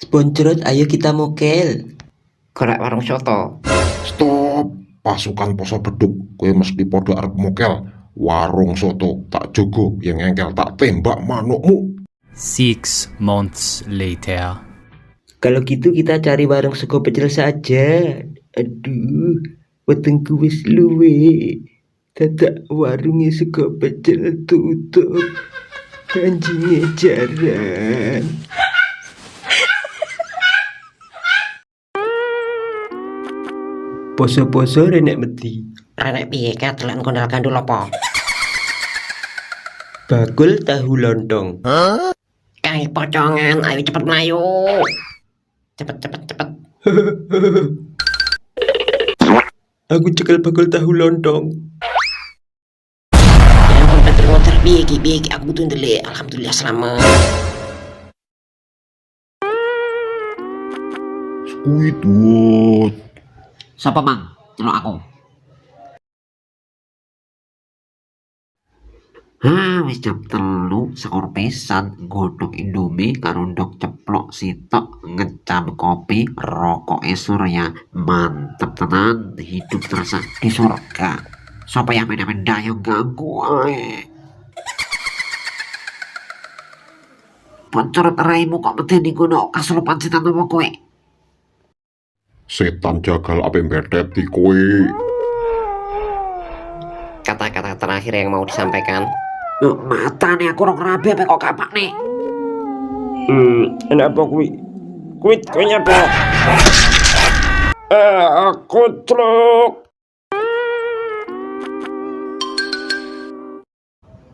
Sponcrot, ayo kita mokel. Golek warung soto. Stop, pasukan poso beduk, kowe mesti podo arep mokel. Warung soto tak jogo, yang engkel tak tembak manukmu. 6 months later. Kalau gitu kita cari warung sego pecel saja. Aduh, wetengku wis luwe. Dadak warungnya sego pecel tutup. Anjingnya jarang. Poso-poso renek meti. Renek piye ka delan kondal gandul apa? Bakul tahu lontong. Kae pocongan, ayo cepet melayu. Cepet. Aku cekel bakul tahu lontong. Ya ampun Peter Motor piye ki aku butuh ndelik. Alhamdulillah selamat. Squidward. Sapa mang? Celok aku. Wis jam 3 sahur pisan godhog Indomie karo ndok ceplok sitok ngecam kopi rokok Surya mantep tenan hidup terasa di surga. Sapa yang beda-beda yang ganggu ae. Poncorot raimu kok medeni ngono kasurupan setan apa kowe? Setan jagal ape mbetet di kowe. Kata-kata terakhir yang mau disampaikan. Mata nih aku rong rabi apa kok kapak nih? Kenapa kuwi? Kuwi nyapa? Aku truk.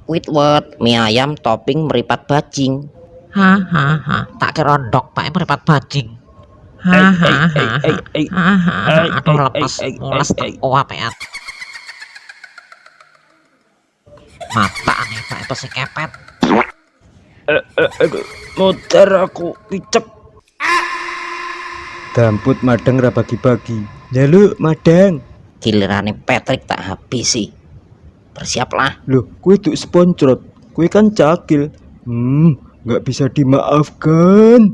Squidward, mie ayam topping meripat bajing. Hahaha, tak kira ndok pak meripat bajing. Aduh lepas, mules teko apeat. Mata nih pak itu si kepet. Motor aku picek. Damput madang ra bagi-bagi. Jaluk madang. Gilirannya Patrick tak habis sih. Bersiaplah. Loh, kue tuh sponcrot. Kue kan cakil. Nggak bisa dimaafkan.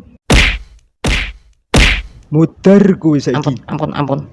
Muter kue saiki. Ampun.